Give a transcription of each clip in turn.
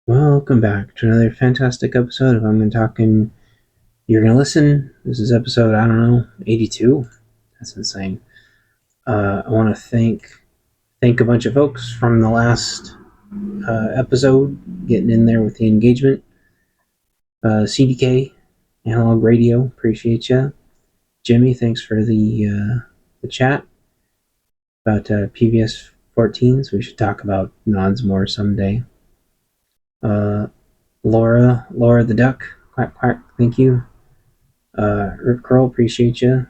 Welcome back to another fantastic episode of I'm Gonna Talking. You're gonna listen. This is episode 82. That's insane. I want to thank a bunch of folks from the last episode, getting in there with the engagement. CDK, Analog Radio, appreciate you. Jimmy, thanks for the chat about PVS 14s. We should talk about nods more someday. Laura the Duck, quack quack, thank you. Rip Curl, appreciate you.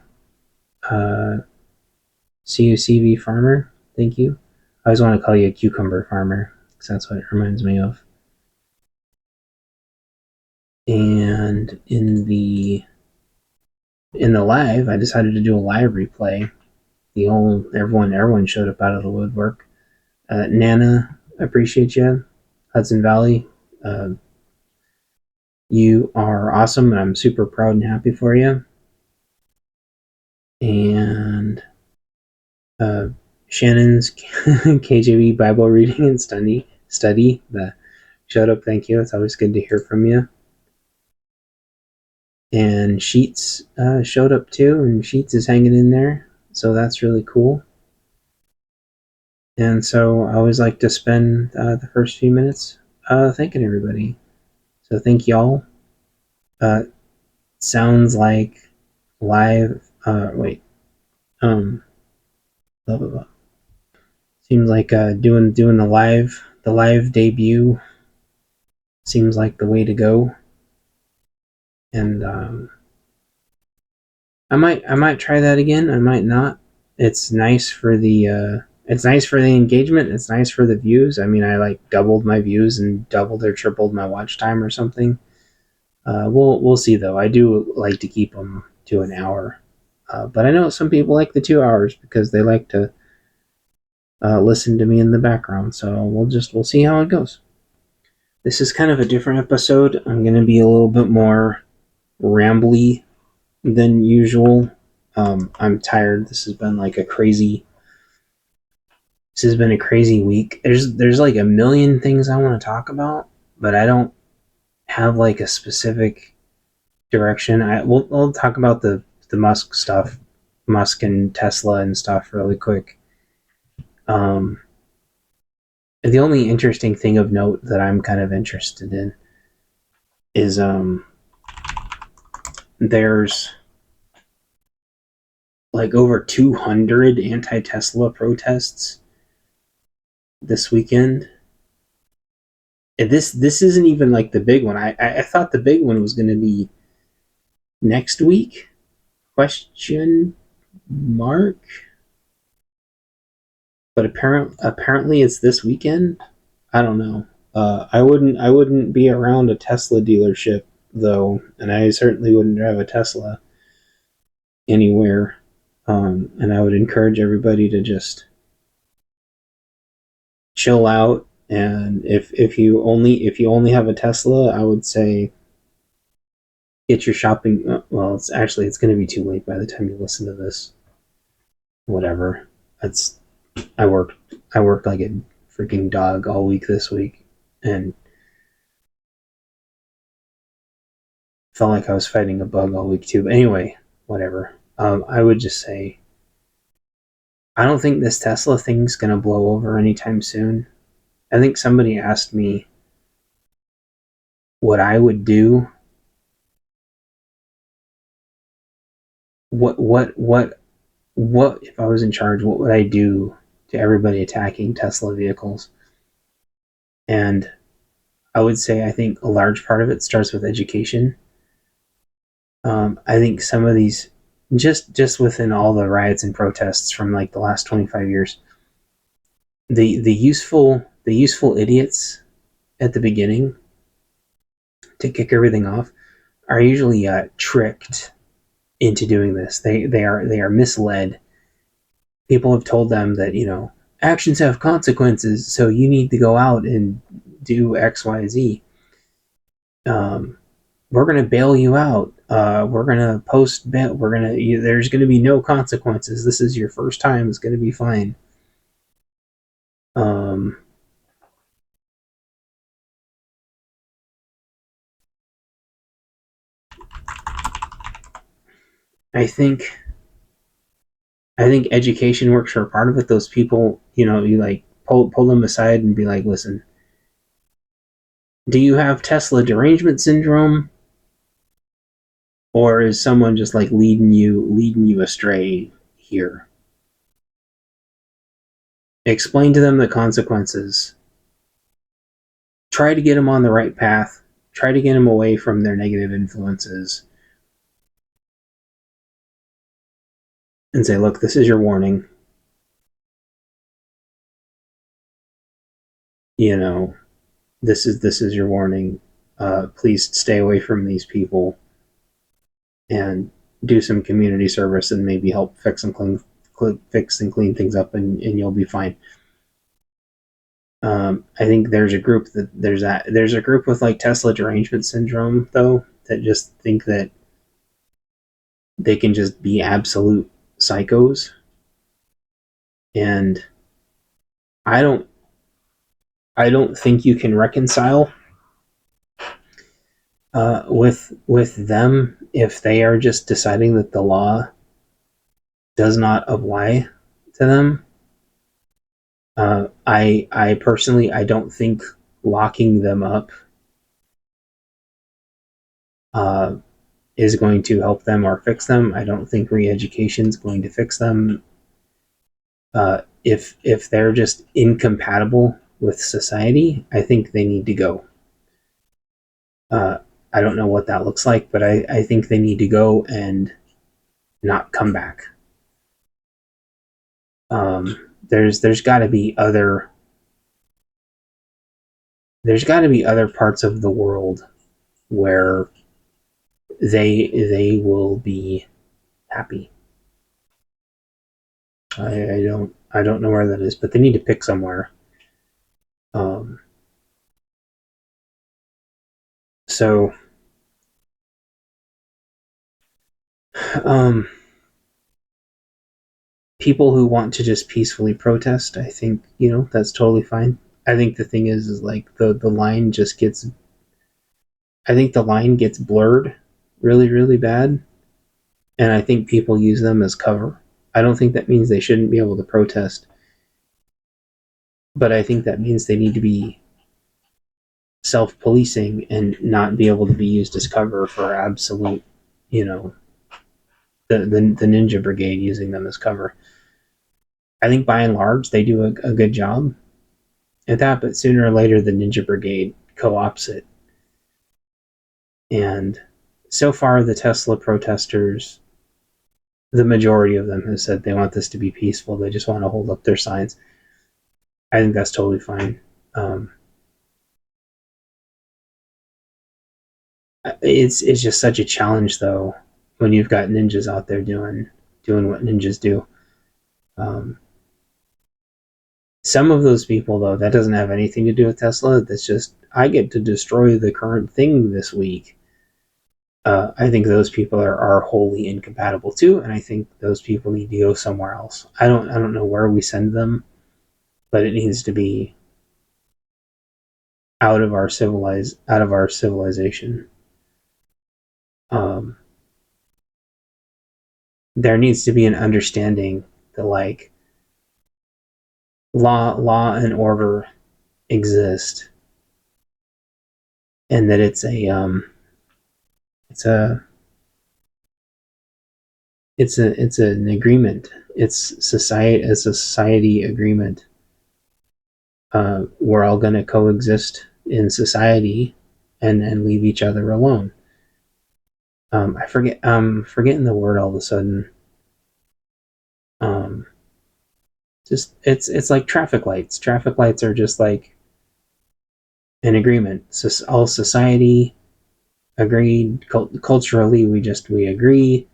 CUCV Farmer, thank you. I always want to call you a cucumber farmer because that's what it reminds me of. And in the live, I decided to do a live replay. Everyone showed up out of the woodwork. Nana, appreciate you. Hudson Valley, you are awesome, and I'm super proud and happy for you. And Shannon's KJV Bible reading and study that showed up. Thank you. It's always good to hear from you. And Sheets showed up too, and Sheets is hanging in there, so that's really cool. And so I always like to spend the first few minutes thanking everybody. So thank y'all. Sounds like live. Blah blah blah. Seems like doing the live debut seems like the way to go. And I might try that again. I might not. It's nice for the engagement. It's nice for the views. I mean, I like doubled my views and doubled or tripled my watch time or something. We'll see though. I do like to keep them to an hour, but I know some people like the 2 hours because they like to listen to me in the background. So we'll see how it goes. This is kind of a different episode. I'm going to be a little bit more rambly than usual. I'm tired. This has been a crazy week. There's like a million things I want to talk about, but I don't have like a specific direction. We'll talk about the Musk stuff, Musk and Tesla and stuff really quick. The only interesting thing of note that I'm kind of interested in is there's like over 200 anti-Tesla protests this weekend. And this isn't even like the big one. I thought the big one was going to be next week? Question mark. But apparently it's this weekend. I don't know. I wouldn't be around a Tesla dealership though, and I certainly wouldn't drive a Tesla anywhere. And I would encourage everybody to just chill out. And if you only have a Tesla, I would say get your shopping. Well, it's going to be too late by the time you listen to this. Whatever. I worked like a freaking dog all week this week, and felt like I was fighting a bug all week too. But anyway, whatever. I would just say, I don't think this Tesla thing's gonna blow over anytime soon. I think somebody asked me what I would do. What if I was in charge? What would I do to everybody attacking Tesla vehicles? And I would say I think a large part of it starts with education. I think some of these, just within all the riots and protests from like the last 25 years, the useful idiots at the beginning to kick everything off are usually tricked into doing this. They are misled. People have told them that actions have consequences, so you need to go out and do X, Y, Z. We're going to bail you out. We're going to post bail. There's going to be no consequences. This is your first time. It's going to be fine. I think education works for a part of it. Those people, you like pull them aside and be like, listen, do you have Tesla derangement syndrome, or is someone just like leading you astray here? Explain to them the consequences. Try to get them on the right path. Try to get them away from their negative influences, and say, look, this is your warning. You know, this is your warning. Please stay away from these people and do some community service and maybe help fix and clean things up, and you'll be fine. I think there's a group with like Tesla derangement syndrome though, that just think that they can just be absolute psychos, and I don't I don't think you can reconcile with them if they are just deciding that the law does not apply to them. I personally, I don't think locking them up uh, is going to help them or fix them. I don't think re-education is going to fix them. If they're just incompatible with society, I think they need to go. I don't know what that looks like, but I think they need to go and not come back. There's got to be other parts of the world where they will be happy. I don't know where that is, but they need to pick somewhere. So people who want to just peacefully protest, I think, that's totally fine. I think the thing is like the line just gets, I think the line gets blurred really, really bad. And I think people use them as cover. I don't think that means they shouldn't be able to protest, but I think that means they need to be self-policing and not be able to be used as cover for absolute, the Ninja Brigade using them as cover. I think by and large they do a good job at that, but sooner or later the Ninja Brigade co-opts it. And so far the Tesla protesters, the majority of them have said they want this to be peaceful. They just want to hold up their signs. I think that's totally fine. It's just such a challenge though when you've got ninjas out there doing what ninjas do. Some of those people though, that doesn't have anything to do with Tesla. That's just, I get to destroy the current thing this week. I think those people are wholly incompatible too, and I think those people need to go somewhere else. I don't know where we send them, but it needs to be out of our civilization. There needs to be an understanding that like law and order exist, and that it's an agreement. It's a society agreement. We're all going to coexist in society and leave each other alone. I'm forgetting the word all of a sudden. Just it's like traffic lights. Traffic lights are just like an agreement. So all society agreed culturally. We agree.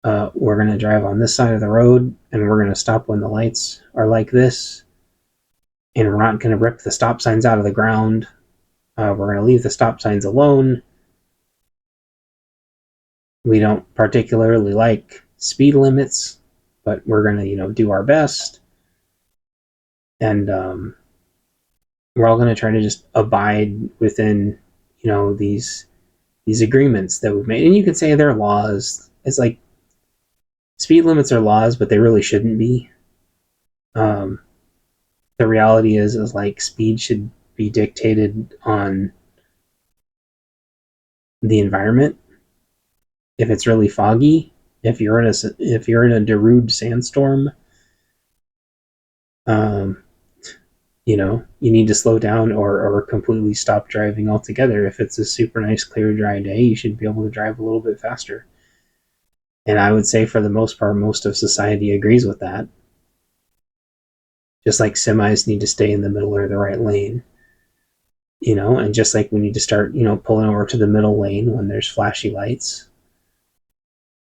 We're gonna drive on this side of the road, and we're gonna stop when the lights are like this, and we're not gonna rip the stop signs out of the ground. We're gonna leave the stop signs alone. We don't particularly like speed limits, but we're gonna do our best, and we're all gonna try to just abide within these agreements that we've made. And you could say they're laws. It's like speed limits are laws, but they really shouldn't be. Um, the reality is like speed should be dictated on the environment. If it's really foggy, if you're in a Darude sandstorm, um, you need to slow down or completely stop driving altogether. If it's a super nice, clear, dry day, you should be able to drive a little bit faster. And I would say for the most part, most of society agrees with that. Just like semis need to stay in the middle or the right lane, and just like we need to start, pulling over to the middle lane when there's flashy lights.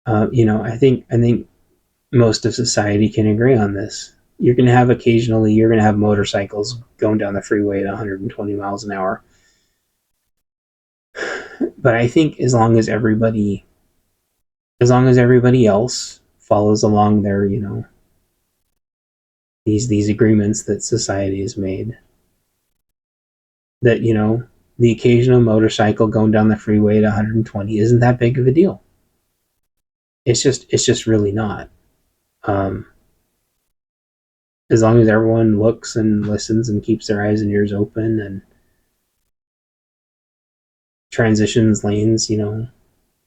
I think most of society can agree on this. You're going to have motorcycles going down the freeway at 120 miles an hour. But I think as long as everybody else follows along their, these agreements that society has made, that, the occasional motorcycle going down the freeway at 120 isn't that big of a deal. It's just really not. Um, as long as everyone looks and listens and keeps their eyes and ears open and transitions lanes,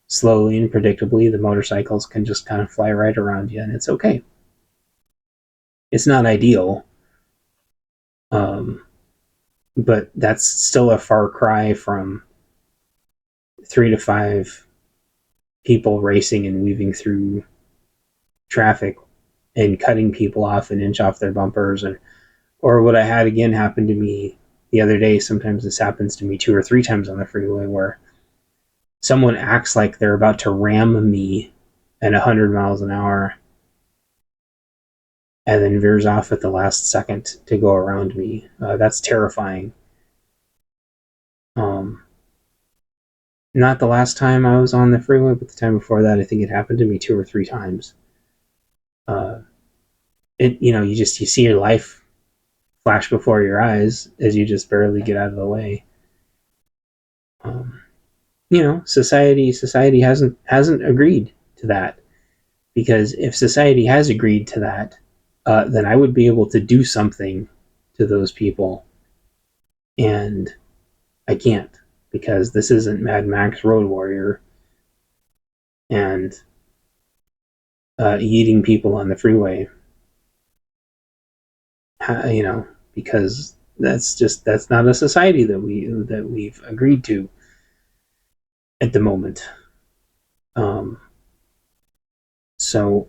slowly and predictably, the motorcycles can just kind of fly right around you, and it's okay. It's not ideal, um, but that's still a far cry from 3 to 5 people racing and weaving through traffic and cutting people off an inch off their bumpers. Or what I had again happen to me the other day. Sometimes this happens to me 2 or 3 times on the freeway, where someone acts like they're about to ram me at 100 miles an hour and then veers off at the last second to go around me. That's terrifying. Um, Not the last time I was on the freeway, but the time before that, I think it happened to me 2 or 3 times. Uh, you see your life flash before your eyes as you just barely get out of the way. Um, society hasn't agreed to that, because if society has agreed to that, then I would be able to do something to those people, and I can't, because this isn't Mad Max Road Warrior and eating people on the freeway. Because that's not a society that we've agreed to at the moment. Um, so,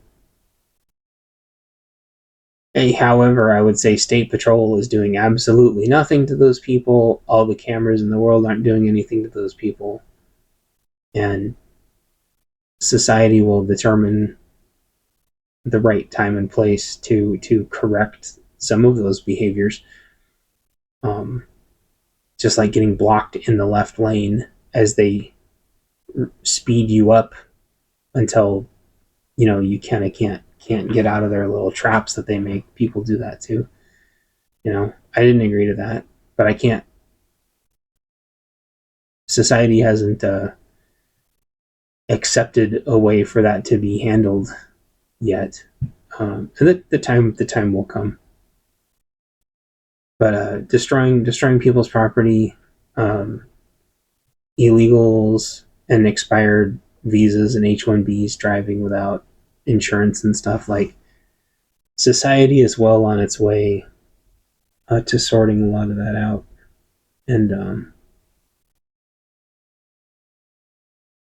however, I would say State Patrol is doing absolutely nothing to those people. All the cameras in the world aren't doing anything to those people, and society will determine the right time and place to correct some of those behaviors. Um, just like getting blocked in the left lane as they speed you up until you kind of can't get out of their little traps that they make people do that too. I didn't agree to that, but I can't. Society hasn't accepted a way for that to be handled yet. And the time will come. But destroying people's property, um, illegals and expired visas and H-1Bs, driving without insurance and stuff, like, society is well on its way to sorting a lot of that out. And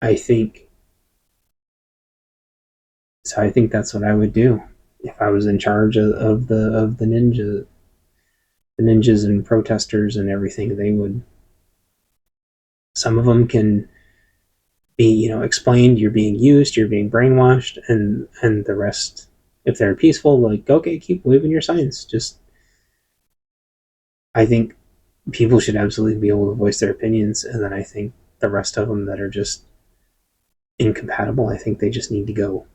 I think I think that's what I would do if I was in charge the ninjas and protesters and everything. They would. Some of them can be, explained, you're being used, you're being brainwashed, and the rest, if they're peaceful, like, okay, keep waving your signs. Just, I think people should absolutely be able to voice their opinions, and then I think the rest of them that are just incompatible, I think they just need to go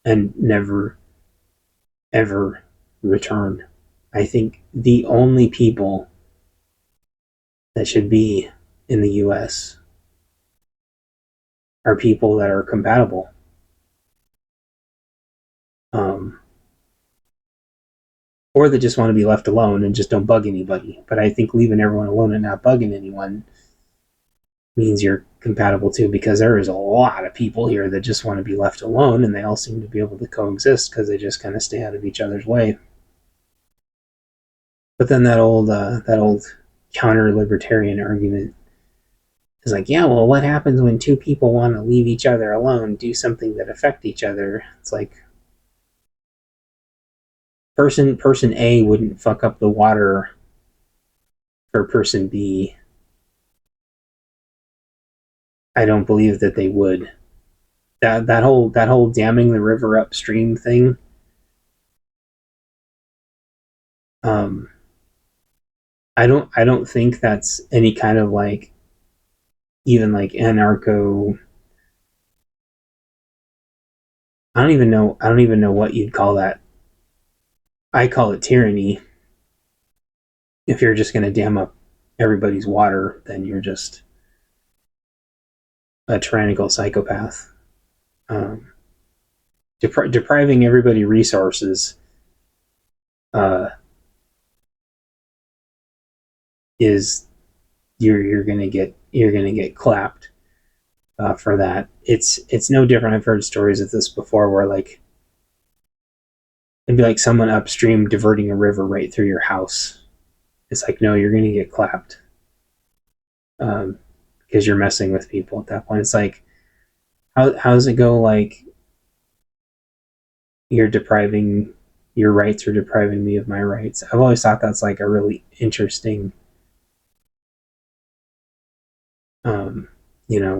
and never ever return. I think the only people that should be in the US are people that are compatible. or that just want to be left alone and just don't bug anybody. But I think leaving everyone alone and not bugging anyone means you're compatible too, because there is a lot of people here that just want to be left alone, and they all seem to be able to coexist because they just kind of stay out of each other's way. But then that old counter-libertarian argument is like, yeah, well, what happens when two people want to leave each other alone, do something that affect each other? It's like person A wouldn't fuck up the water for person B. I don't believe that they would. That whole damming the river upstream thing. I don't think that's any kind of like even like anarcho. I don't even know what you'd call that. I call it tyranny. If you're just going to dam up everybody's water, then you're just a tyrannical psychopath. Depriving everybody resources is you're gonna get clapped for that. It's no different. I've heard stories of this before where like it'd be like someone upstream diverting a river right through your house. It's like, no, you're gonna get clapped because you're messing with people at that point. It's like, how does it go? Like, you're depriving your rights or depriving me of my rights. I've always thought that's like a really interesting.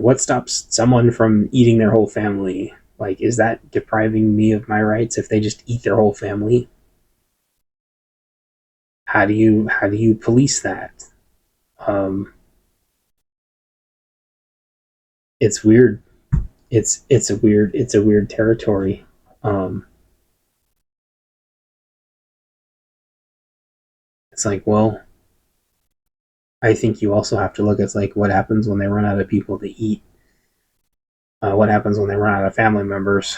What stops someone from eating their whole family? Like, is that depriving me of my rights if they just eat their whole family? How do you police that? It's weird. It's a weird territory. It's like, well, I think you also have to look at like what happens when they run out of people to eat. What happens when they run out of family members?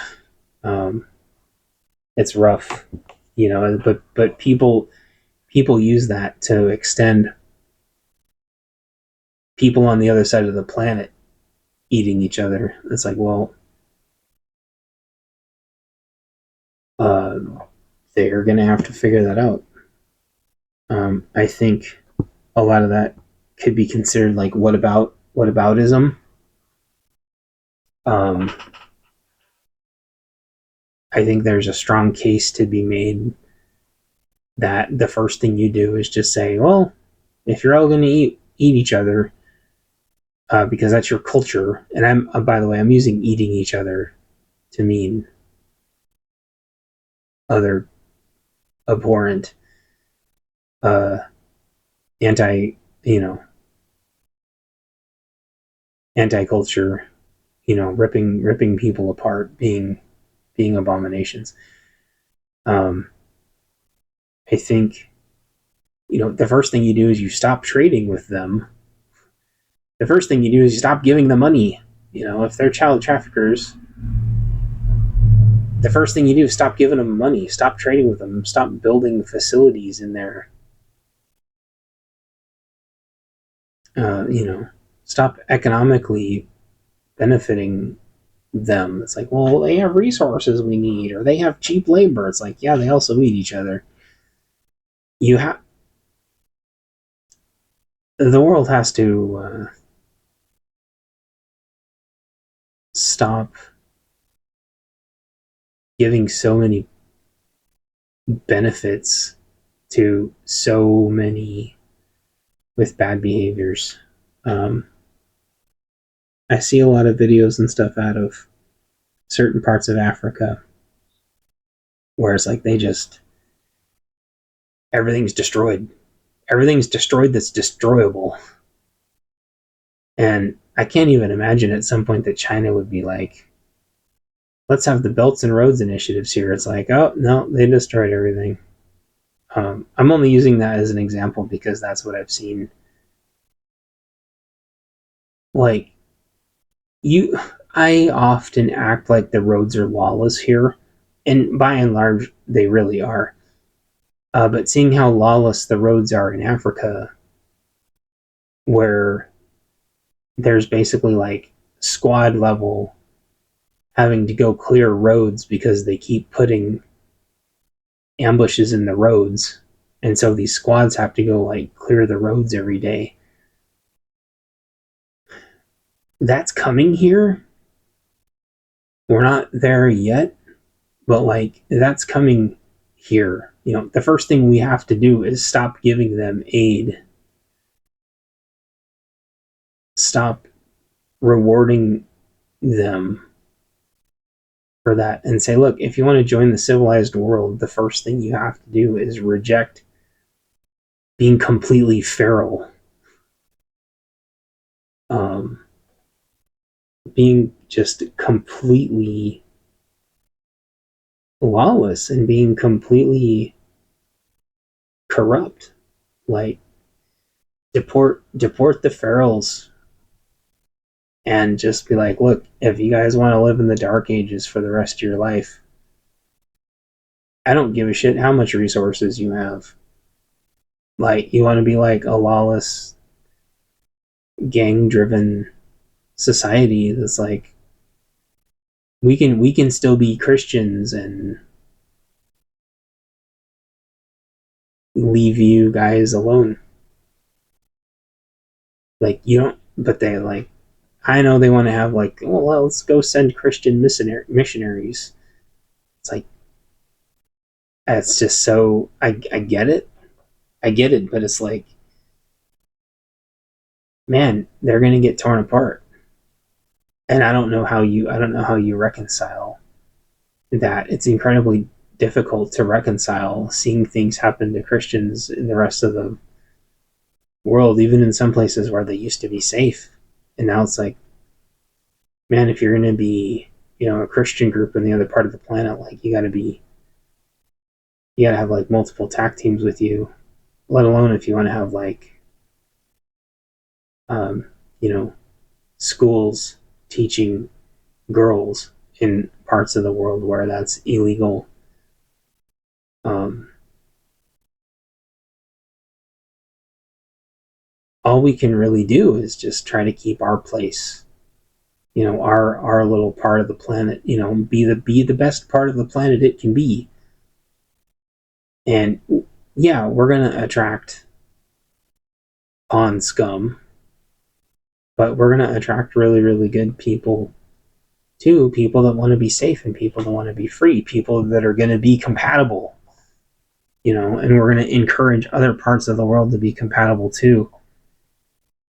It's rough, but people use that to extend people on the other side of the planet eating each other. It's like, well, they're gonna have to figure that out. I think a lot of that could be considered like whataboutism. I think there's a strong case to be made that the first thing you do is just say, well, if you're all going to eat each other, because that's your culture, and by the way, I'm using eating each other to mean other abhorrent, anti, anti-culture, ripping people apart, being abominations. I think, the first thing you do is you stop trading with them. The first thing you do is you stop giving them money. If they're child traffickers, the first thing you do is stop giving them money, stop trading with them, stop building facilities in there. Stop economically benefiting them. It's like, well, they have resources we need, or they have cheap labor. It's like, yeah, they also eat each other. The world has to stop giving so many benefits to so many with bad behaviors. I see a lot of videos and stuff out of certain parts of Africa where it's like everything's destroyed. Everything's destroyed that's destroyable. And I can't even imagine at some point that China would be like, let's have the Belts and Roads initiatives here. It's like, oh, no, they destroyed everything. I'm only using that as an example because that's what I've seen. Like, I often act like the roads are lawless here, and by and large, they really are. But seeing how lawless the roads are in Africa, where there's basically like squad level having to go clear roads because they keep putting ambushes in the roads, and so these squads have to go like clear the roads every day. That's coming here. We're not there yet, but like that's coming here. You know, the first thing we have to do is stop giving them aid, stop rewarding them for that, and say, look, if you want to join the civilized world, the first thing you have to do is reject being completely feral, um, being just completely lawless and being completely corrupt. Like deport the ferals and just be like, look, if you guys want to live in the dark ages for the rest of your life, I don't give a shit how much resources you have. Like, you want to be like a lawless, gang driven society that's like, we can still be Christians and leave you guys alone. Like, you don't, but they like, I know they want to have like, well, let's go send Christian missionaries. It's like, it's just so, I get it. I get it, but it's like, man, they're going to get torn apart. And I don't know how you reconcile that. It's incredibly difficult to reconcile seeing things happen to Christians in the rest of the world, even in some places where they used to be safe. And now it's like, man, if you're going to be, you know, a Christian group in the other part of the planet, like you got to have like multiple TAC teams with you, let alone if you want to have like, um, you know, schools teaching girls in parts of the world where that's illegal. Um, all we can really do is just try to keep our place, you know, our little part of the planet, you know, be the best part of the planet it can be. And yeah, we're gonna attract pond scum, but we're gonna attract really, really good people too, people that want to be safe and people that want to be free, people that are gonna be compatible, you know, and we're gonna encourage other parts of the world to be compatible too.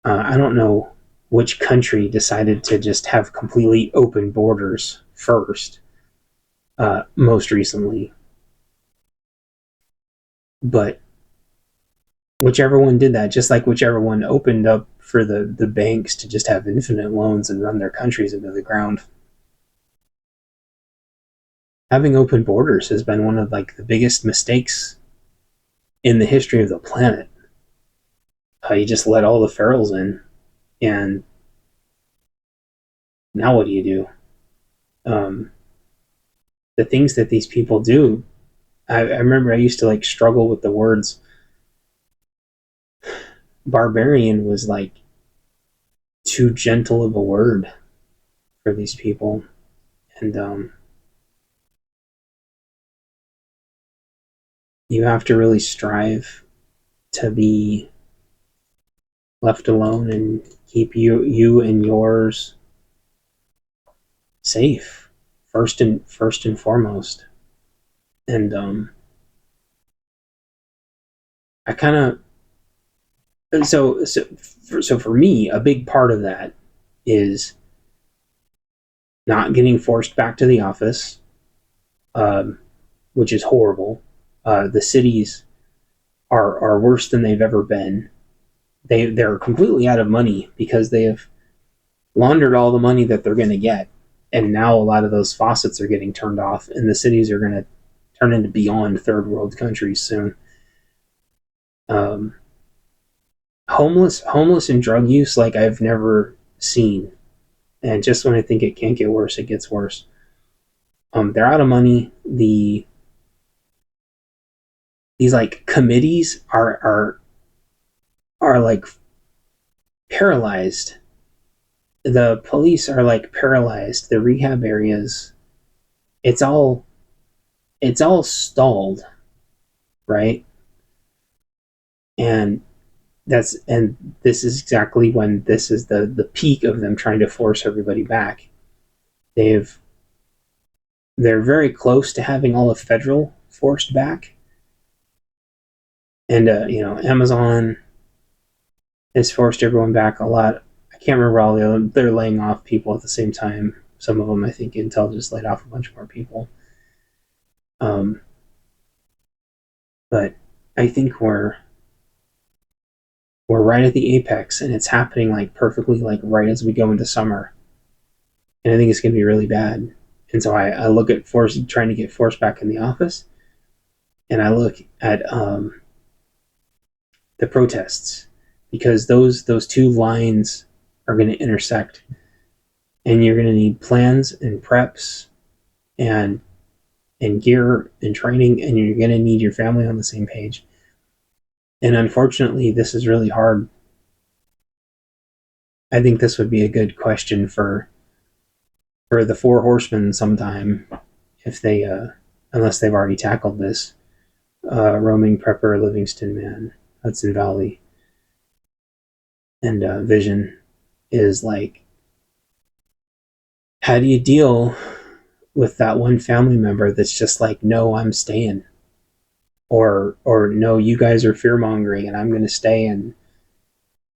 I don't know which country decided to just have completely open borders first, most recently, but whichever one did that, just like whichever one opened up for the banks to just have infinite loans and run their countries into the ground. Having open borders has been one of like the biggest mistakes in the history of the planet. You just let all the ferals in, and now what do you do? Um, the things that these people do. I remember I used to like struggle with the words. Barbarian was like too gentle of a word for these people, and you have to really strive to be left alone and keep you and yours safe first and foremost. And I kind of so for me, a big part of that is not getting forced back to the office, um, which is horrible. The cities are worse than they've ever been. They're completely out of money because they have laundered all the money that they're going to get, and now a lot of those faucets are getting turned off, and the cities are going to turn into beyond third world countries soon. Um, homeless and drug use like I've never seen, and just when I think it can't get worse, it gets worse. They're out of money. these like committees are like paralyzed. The police are like paralyzed. The rehab areas, it's all stalled, right? And this is exactly when this is the peak of them trying to force everybody back. They're very close to having all of federal forced back, and Amazon has forced everyone back a lot. I can't remember all the other. They're laying off people at the same time. Some of them, I think, Intel just laid off a bunch more people. But I think we're right at the apex, and it's happening like perfectly, like right as we go into summer. And I think it's going to be really bad. And so I look at trying to get force back in the office, and I look at the protests, because those two lines are going to intersect, and you're going to need plans and preps and gear and training, and you're going to need your family on the same page. And unfortunately, this is really hard. I think this would be a good question for the Four Horsemen sometime, if they unless they've already tackled this. Roaming, Prepper, Livingston Man, Hudson Valley, and Vision is like, how do you deal with that one family member that's just like, no, I'm staying, or no, you guys are fear mongering and I'm going to stay, and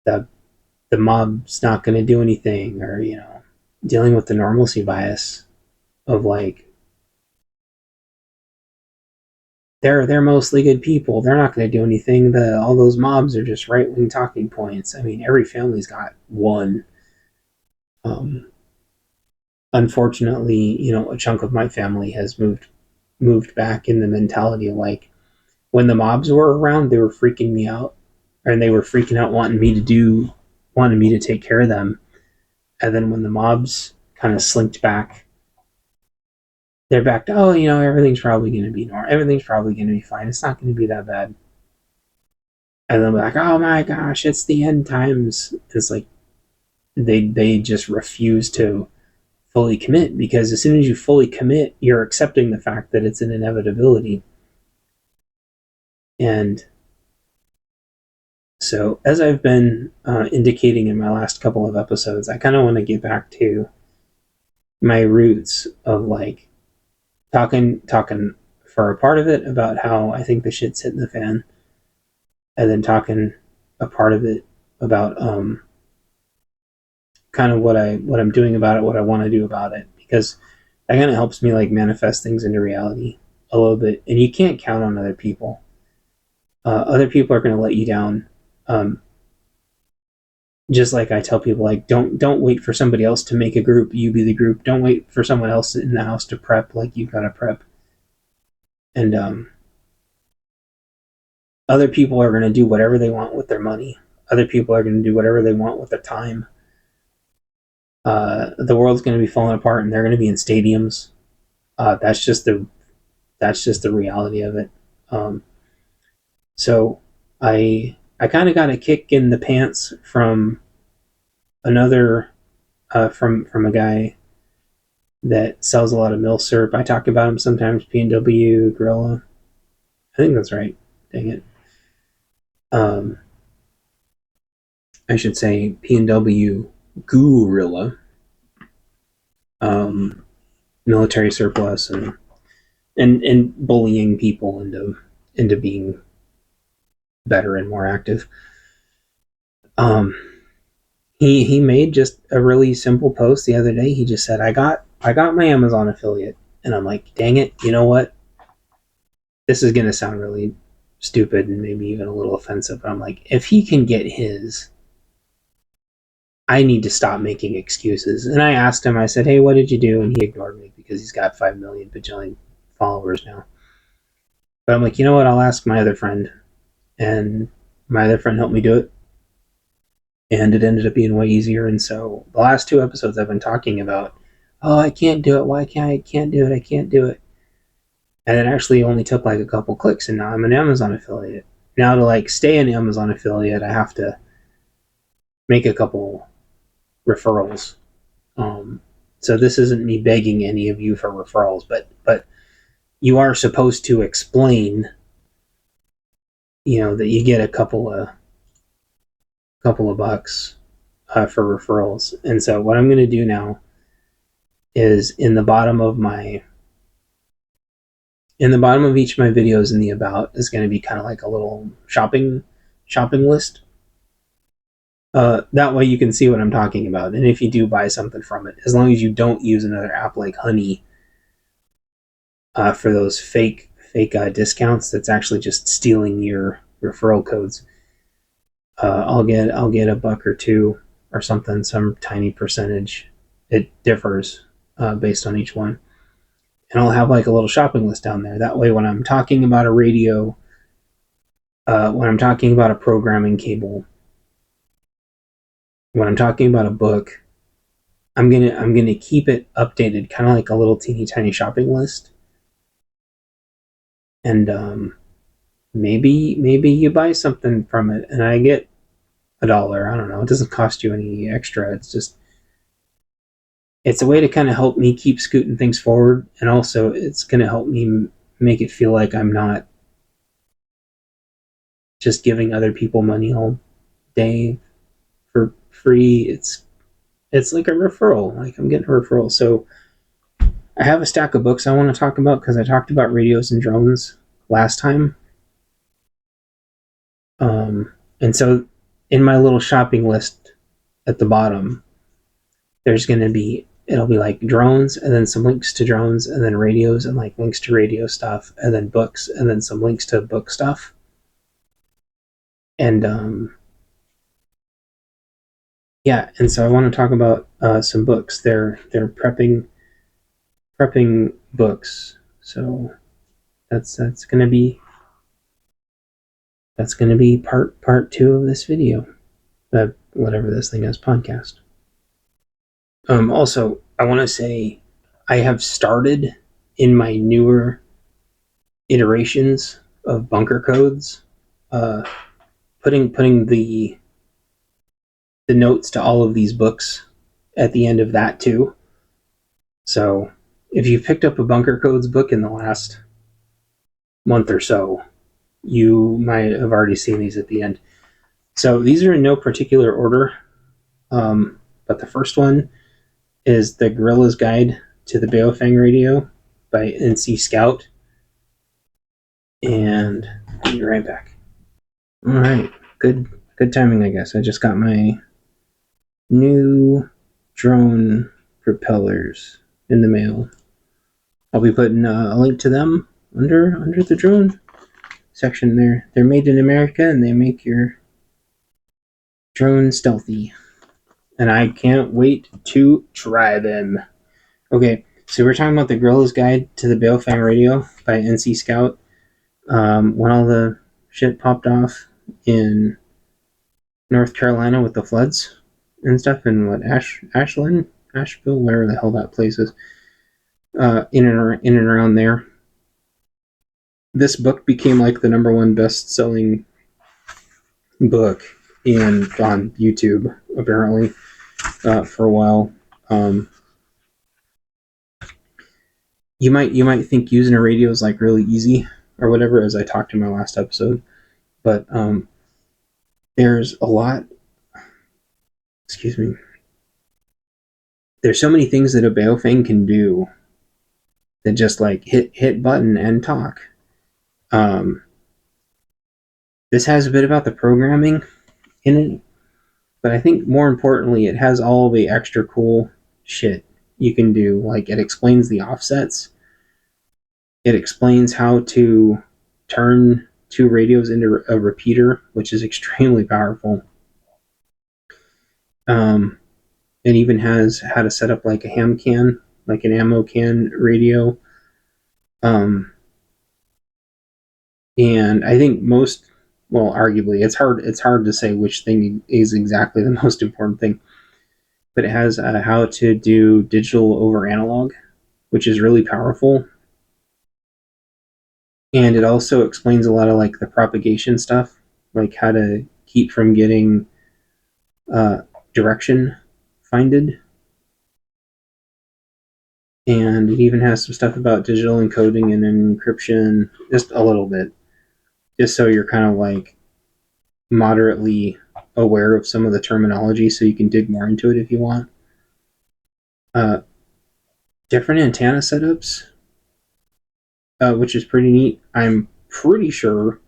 the mob's not going to do anything, or dealing with the normalcy bias of like, they're mostly good people, they're not going to do anything, all those mobs are just right-wing talking points. I mean, every family's got one. Unfortunately, a chunk of my family has moved back in the mentality of like, when the mobs were around, they were freaking me out, and they were freaking out wanting me to take care of them. And then when the mobs kind of slinked back, they're back to, oh, everything's probably going to be normal. Everything's probably going to be fine. It's not going to be that bad. And then we're like, oh my gosh, it's the end times. It's like they just refuse to fully commit, because as soon as you fully commit, you're accepting the fact that it's an inevitability. And so, as I've been indicating in my last couple of episodes, I kind of want to get back to my roots of like talking for a part of it about how I think the shit's hitting the fan, and then talking a part of it about kind of what I'm doing about it, what I want to do about it, because that kind of helps me like manifest things into reality a little bit. And you can't count on other people. Other people are going to let you down. Just like I tell people, like, don't wait for somebody else to make a group, you be the group. Don't wait for someone else in the house to prep, like you've got to prep. And other people are going to do whatever they want with their money. Other people are going to do whatever they want with their time. The world's going to be falling apart, and they're going to be in stadiums. That's just the reality of it. So I kind of got a kick in the pants from another from a guy that sells a lot of milk syrup. I talk about him sometimes. P&W Guerrilla, I think that's right. Dang it. I should say P&W Guerrilla. Military surplus and bullying people into being better and more active. He made just a really simple post the other day. He just said, I got my Amazon affiliate. And I'm like, dang it, you know what? This is going to sound really stupid and maybe even a little offensive, but I'm like, if he can get his, I need to stop making excuses. And I asked him, I said, hey, what did you do? And he ignored me because he's got 5 million bajillion followers now. But I'm like, you know what? I'll ask my other friend. And my other friend helped me do it. And it ended up being way easier. And so the last 2 episodes I've been talking about, oh, I can't do it. Why can't I can't do it? I can't do it. And it actually only took like a couple clicks, and now I'm an Amazon affiliate. Now to like stay an Amazon affiliate, I have to make a couple referrals. So this isn't me begging any of you for referrals, but you are supposed to explain, that you get a couple of bucks for referrals. And so what I'm going to do now is in the bottom of each of my videos in the about is going to be kind of like a little shopping list. That way you can see what I'm talking about, and if you do buy something from it, as long as you don't use another app like Honey for those fake discounts, that's actually just stealing your referral codes. I'll get a buck or two or something, some tiny percentage. It differs based on each one, and I'll have like a little shopping list down there. That way, when I'm talking about a radio, when I'm talking about a programming cable, when I'm talking about a book, I'm gonna keep it updated, kind of like a little teeny tiny shopping list. And maybe you buy something from it, and I get $1. I don't know. It doesn't cost you any extra. It's a way to kind of help me keep scooting things forward, and also it's gonna help me make it feel like I'm not just giving other people money all day for free. It's like a referral. Like I'm getting a referral. So I have a stack of books I want to talk about because I talked about radios and drones last time. And so in my little shopping list at the bottom, it'll be like drones and then some links to drones and then radios and like links to radio stuff and then books and then some links to book stuff. And yeah, and so I want to talk about some books. They're prepping books. So that's gonna be part 2 of this video. Whatever this thing is, podcast. Also, I want to say I have started in my newer iterations of bunker codes, putting the notes to all of these books at the end of that too. So if you've picked up a bunker codes book in the last month or so, you might have already seen these at the end. So these are in no particular order, but the first one is the Guerrilla's Guide to the Baofeng Radio by NC Scout. And I'll be right back. All right, good timing, I guess. I just got my new drone propellers in the mail. I'll be putting a link to them under the drone section there. They're made in America and they make your drone stealthy. And I can't wait to try them. Okay, so we're talking about the Guerrilla's Guide to the Baofeng Radio by NC Scout. When all the shit popped off in North Carolina with the floods and stuff, and Asheville, whatever the hell that place is, in and around there. This book became like the number one best-selling book on YouTube, apparently, for a while. You might think using a radio is like really easy or whatever, as I talked in my last episode, but there's a lot. Excuse me. There's so many things that a Baofeng can do that just like hit button and talk. This has a bit about the programming in it, but I think more importantly, it has all the extra cool shit you can do. Like it explains the offsets. It explains how to turn two radios into a repeater, which is extremely powerful. It even has how to set up like a ham can, like an ammo can radio. And I think arguably, it's hard to say which thing is exactly the most important thing, but it has how to do digital over analog, which is really powerful. And it also explains a lot of like the propagation stuff, like how to keep from getting direction finded. And it even has some stuff about digital encoding and encryption, just a little bit, just so you're kind of like moderately aware of some of the terminology so you can dig more into it if you want. Different antenna setups, which is pretty neat. I'm pretty sure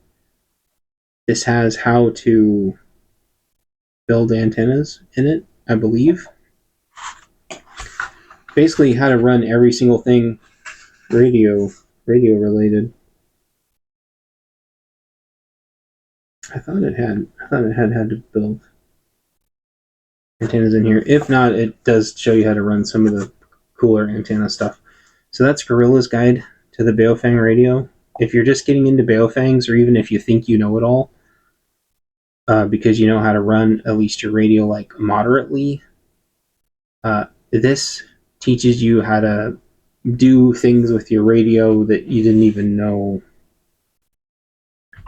this has how to build antennas in it, I believe. Basically, how to run every single thing radio related. I thought it had to build antennas in here. If not, it does show you how to run some of the cooler antenna stuff. So that's Guerrilla's guide to the Baofeng radio. If you're just getting into Baofengs, or even if you think you know it all, because you know how to run at least your radio like moderately, this teaches you how to do things with your radio that you didn't even know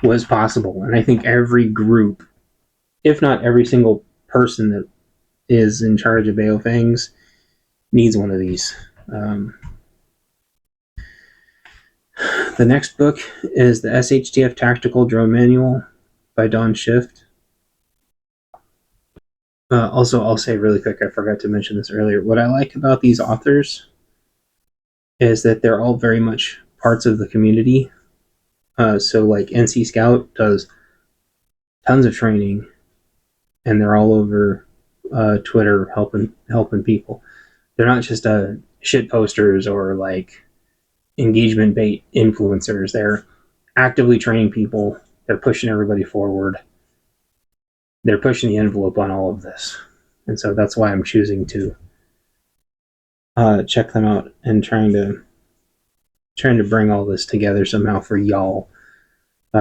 was possible. And I think every group, if not every single person that is in charge of Baofengs, needs one of these. The next book is the SHTF Tactical Drone Manual by Don Shift. Also, I'll say really quick, I forgot to mention this earlier. What I like about these authors is that they're all very much parts of the community. So, like NC Scout does tons of training, and they're all over Twitter helping people. They're not just shit posters or like engagement bait influencers. They're actively training people. They're pushing everybody forward. They're pushing the envelope on all of this. And so that's why I'm choosing to check them out and trying to bring all this together somehow for y'all.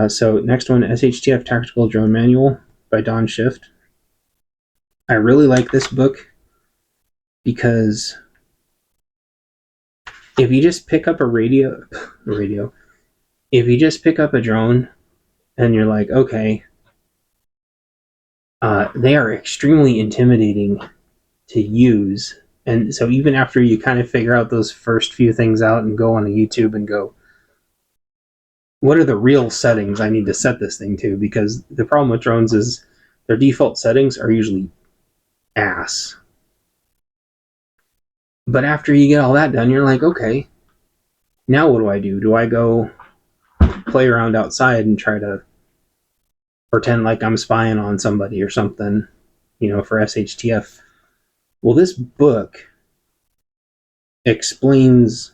So next one, SHTF Tactical Drone Manual by Don Shift. I really like this book because if you just pick up a radio, if you just pick up a drone and you're like, okay, they are extremely intimidating to use. And so even after you kind of figure out those first few things out and go on a YouTube and go, what are the real settings I need to set this thing to? Because the problem with drones is their default settings are usually ass. But after you get all that done, you're like, okay, now what do I do? Do I go play around outside and try to pretend like I'm spying on somebody or something, for SHTF? Well, this book explains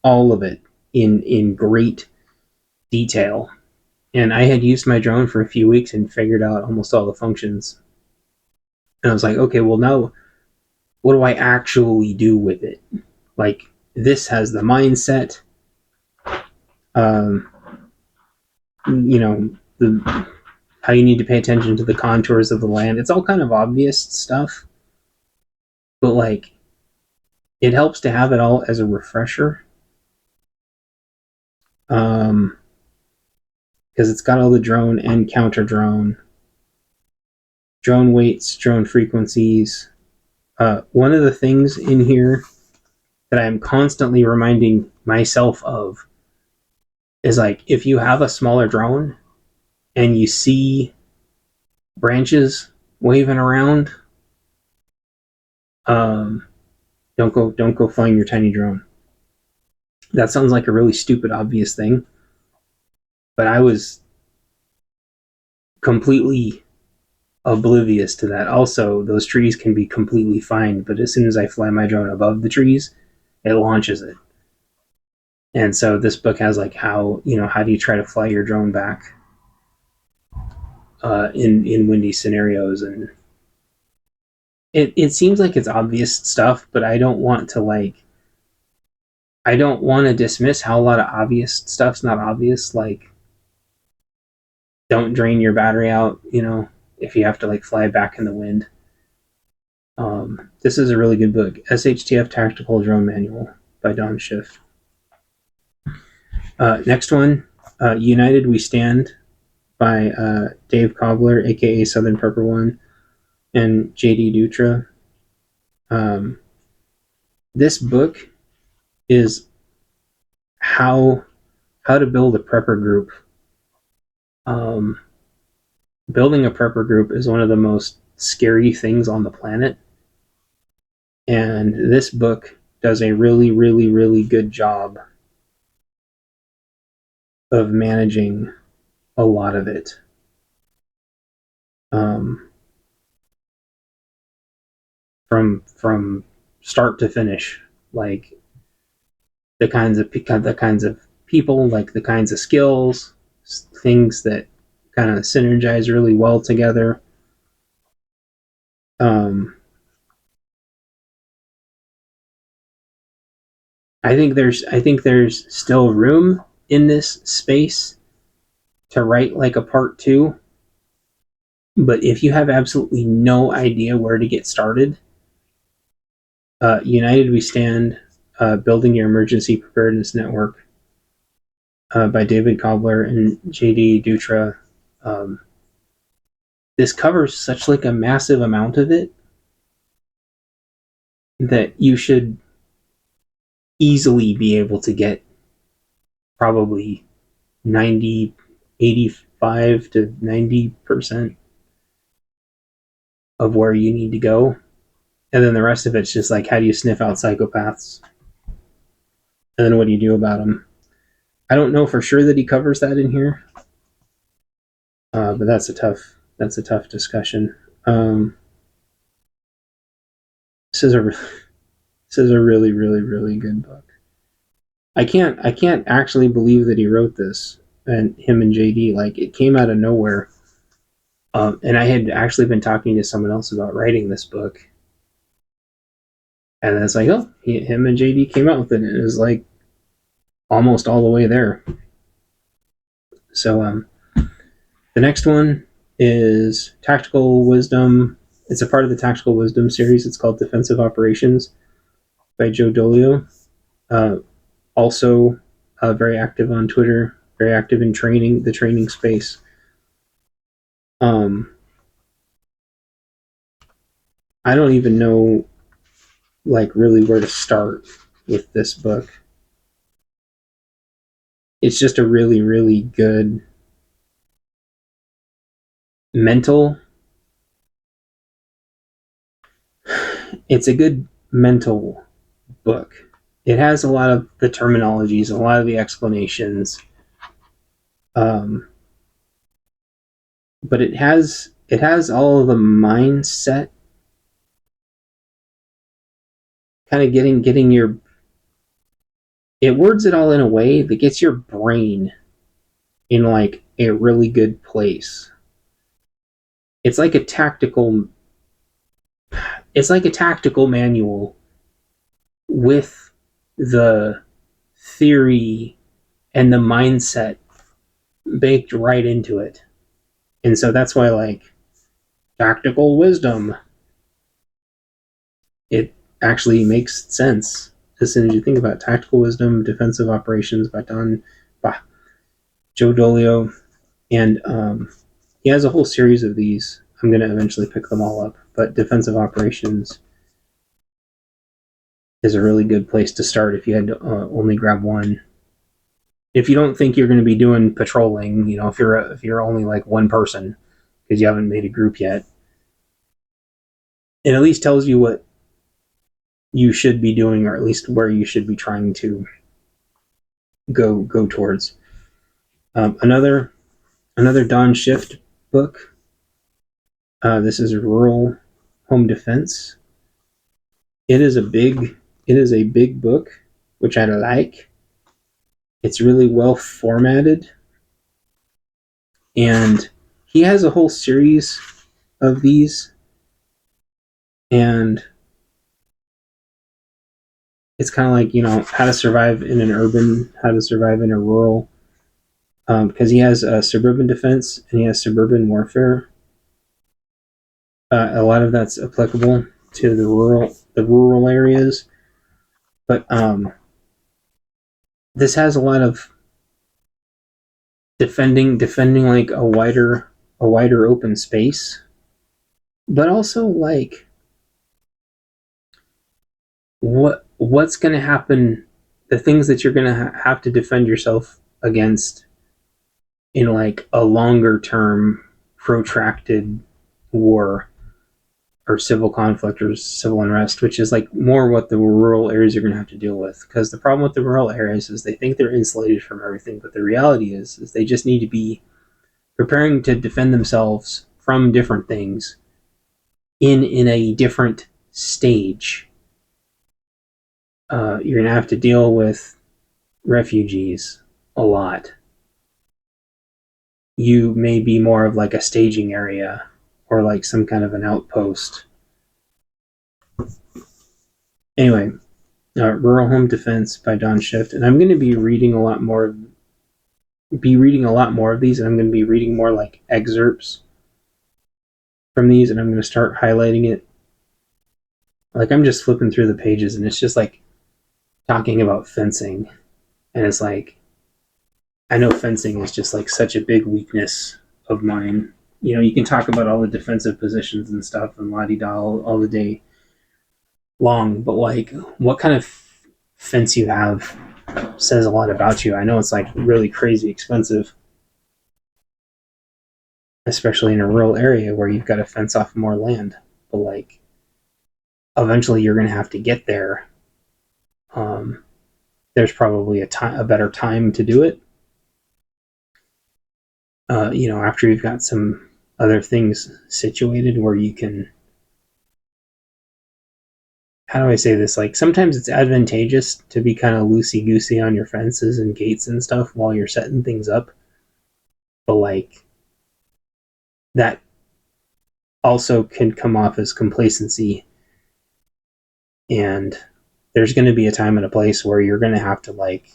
all of it in great detail. And I had used my drone for a few weeks and figured out almost all the functions. And I was like, okay, well, now what do I actually do with it? Like, this has the mindset, um, how you need to pay attention to the contours of the land. It's all kind of obvious stuff, but like, it helps to have it all as a refresher. Because it's got all the drone and counter drone weights, drone frequencies. One of the things in here that I'm constantly reminding myself of is like, if you have a smaller drone and you see branches waving around, don't go flying your tiny drone. That sounds like a really stupid, obvious thing, but I was completely oblivious to that. Also, those trees can be completely fine, but as soon as I fly my drone above the trees, it launches it. And so this book has like how do you try to fly your drone back in windy scenarios. And it seems like it's obvious stuff, but I don't want to dismiss how a lot of obvious stuff's not obvious. Like, don't drain your battery out, if you have to like fly back in the wind. This is a really good book, SHTF Tactical Drone Manual by Don Schiff. Next one United We Stand by Dave Kobler, aka Southern Pepper One, and JD Dutra. Um, this book is how to build a prepper group. Um, Building a prepper group is one of the most scary things on the planet, and this book does a really, really, really good job of managing a lot of it. Um, from start to finish, like the kinds of people, like the kinds of skills, things that kind of synergize really well together. Um, I think there's still room in this space to write like a part two, but if you have absolutely no idea where to get started, United We Stand, Building Your Emergency Preparedness Network by David Kobler and JD Dutra. Um, this covers such like a massive amount of it that you should easily be able to get probably 90, 85 to 90% of where you need to go. And then the rest of it's just like, how do you sniff out psychopaths? And then what do you do about them? I don't know for sure that he covers that in here, but that's a tough discussion. This is a this is a really, really, really good book. I can't actually believe that he wrote this, and him and JD, like, it came out of nowhere. And I had actually been talking to someone else about writing this book, and it's like, oh, him and JD came out with it, and it was like almost all the way there. So the next one is Tactical Wisdom. It's a part of the Tactical Wisdom series. It's called Defensive Operations by Joe Dolio. Also very active on Twitter, very active in the training space. I don't even know, like, really where to start with this book. It's just a really, really good mental. It's a good mental book. It has a lot of the terminologies, a lot of the explanations, but it has all of the mindset, kind of getting your, it words it all in a way that gets your brain in like a really good place. It's like a tactical manual with the theory and the mindset baked right into it. And so that's why, like, tactical wisdom, it actually makes sense as soon as you think about it. Tactical Wisdom, Defensive Operations by Joe Dolio. And he has a whole series of these. I'm going to eventually pick them all up. But Defensive Operations is a really good place to start if you had to only grab one. If you don't think you're going to be doing patrolling, you know, if you're only like one person because you haven't made a group yet, it at least tells you what you should be doing, or at least where you should be trying to go towards. Another Don Shift book. This is Rural Home Defense. It is a big book, which I like. It's really well formatted, and he has a whole series of these, and it's kind of like, you know, how to survive in an urban, how to survive in a rural, because he has suburban defense and he has suburban warfare. A lot of that's applicable to the rural areas, but this has a lot of defending like a wider open space, but also like what's going to happen, the things that you're going to have to defend yourself against in like a longer term protracted war or civil conflict or civil unrest, which is like more what the rural areas are going to have to deal with. Because the problem with the rural areas is they think they're insulated from everything, but the reality is they just need to be preparing to defend themselves from different things in a different stage. You're going to have to deal with refugees a lot. You may be more of like a staging area or like some kind of an outpost. Anyway, Rural Home Defense by Don Shift, and I'm going to be reading a lot more of these, and I'm going to be reading more like excerpts from these, and I'm going to start highlighting it. Like I'm just flipping through the pages, and it's just like talking about fencing, and it's like I know fencing is just like such a big weakness of mine. You know, you can talk about all the defensive positions and stuff and la-di-da all the day long, but like what kind of fence you have says a lot about you. I know it's like really crazy expensive, especially in a rural area where you've got to fence off more land, but like eventually you're going to have to get there. There's probably a better time to do it. You know, after you've got some other things situated where you can, how do I say this? Like sometimes it's advantageous to be kind of loosey goosey on your fences and gates and stuff while you're setting things up. But like that also can come off as complacency. And there's going to be a time and a place where you're going to have to like,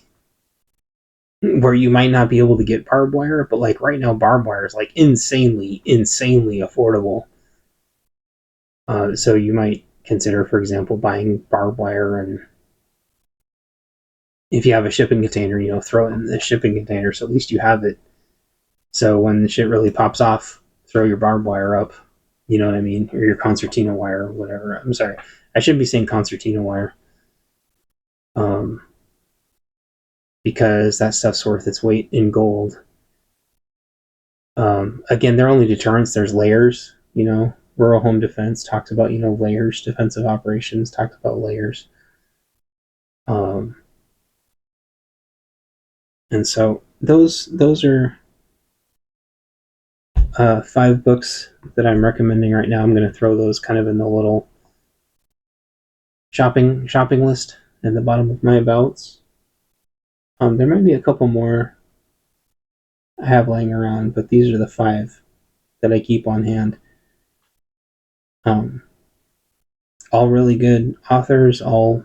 where you might not be able to get barbed wire, but like right now, barbed wire is like insanely affordable. So you might consider, for example, buying barbed wire, and if you have a shipping container, you know, throw it in the shipping container, so at least you have it. So when the shit really pops off, throw your barbed wire up. You know what I mean? Or your concertina wire or whatever. I'm sorry. I shouldn't be saying concertina wire. Because that stuff's worth its weight in gold. Again, they're only deterrents. There's layers, you know. Rural Home Defense talks about, you know, layers. Defensive Operations talks about layers. And so those are 5 books that I'm recommending right now. I'm going to throw those kind of in the little shopping list at the bottom of my abouts. There might be a couple more I have laying around, but these are the 5 that I keep on hand. All really good authors, all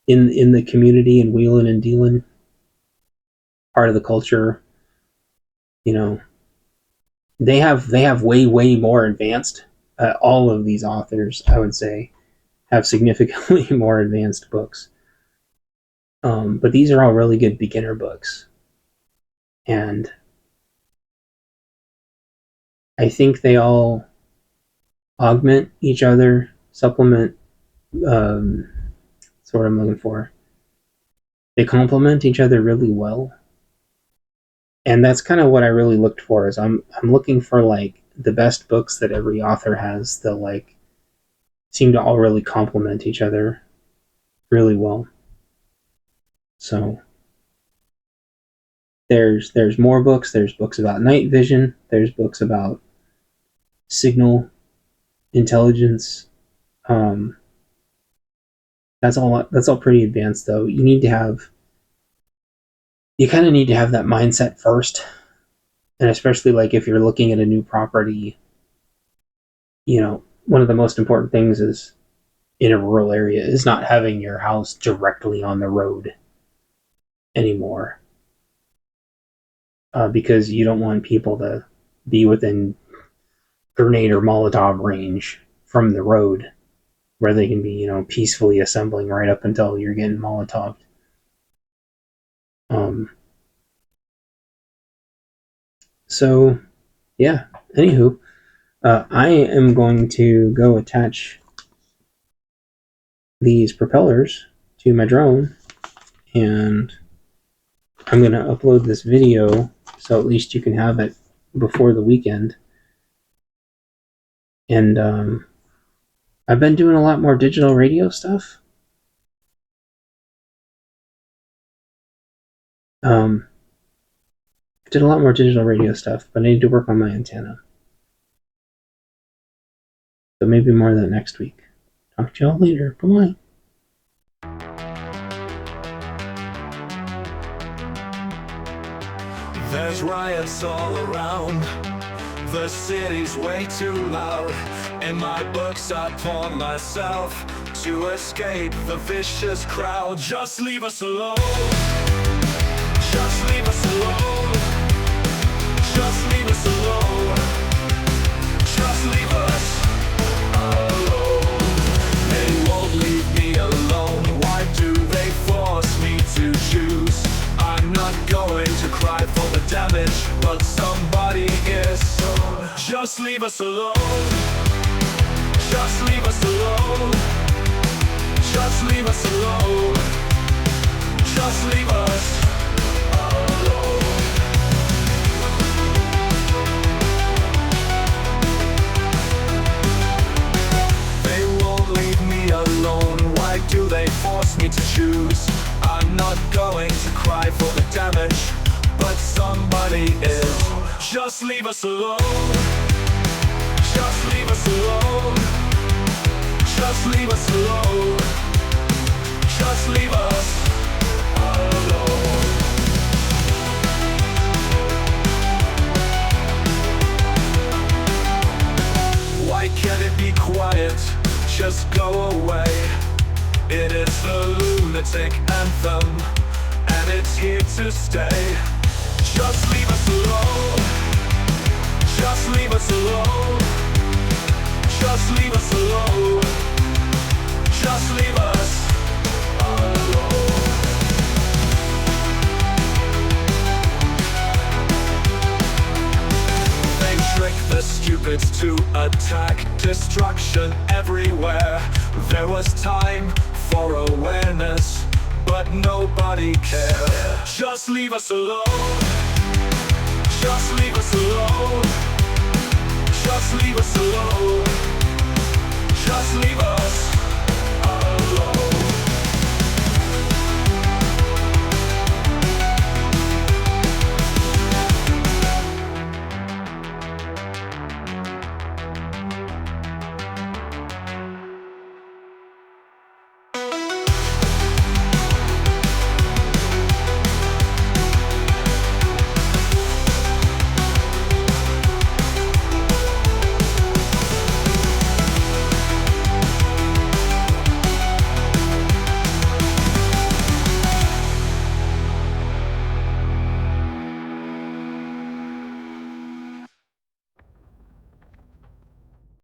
in the community and wheeling and dealing, part of the culture. You know, they have way more advanced. All of these authors, I would say, have significantly more advanced books. But these are all really good beginner books, and I think they all augment each other, supplement. That's what I'm looking for. They complement each other really well, and that's kind of what I really looked for. Is I'm looking for like the best books that every author has that like seem to all really complement each other really well. So there's more books. There's books about night vision. There's books about signal intelligence. That's all pretty advanced though. You kind of need to have that mindset first, and especially like if you're looking at a new property, you know, one of the most important things is in a rural area is not having your house directly on the road anymore, because you don't want people to be within grenade or Molotov range from the road where they can be, you know, peacefully assembling right up until you're getting Molotoved. So, yeah, anywho, I am going to go attach these propellers to my drone, and I'm going to upload this video so at least you can have it before the weekend. And I've been doing a lot more digital radio stuff. I did a lot more digital radio stuff, but I need to work on my antenna. So maybe more of that next week. Talk to y'all later. Bye-bye. There's riots all around. The city's way too loud. In my books I pawn myself to escape the vicious crowd. Just leave us alone. Just leave us alone. Just leave us alone. Just leave us alone. They won't leave me alone. Why do they force me to choose? I'm not going to cry for the damage, but somebody is. Just leave us alone. Just leave us alone. Just leave us alone. Just leave us alone. They won't leave me alone. Why do they force me to choose? I'm not going to cry for the damage, but somebody is. Just leave us alone. Just leave us alone. Just leave us alone. Just leave us alone. Why can't it be quiet? Just go away. It is the lunatic anthem, and it's here to stay. Just leave us alone. Just leave us alone. Just leave us alone. Just leave us alone. They trick the stupids to attack. Destruction everywhere. There was time for awareness, but nobody cared. Just leave us alone. Just leave us alone. Just leave us alone. Just leave us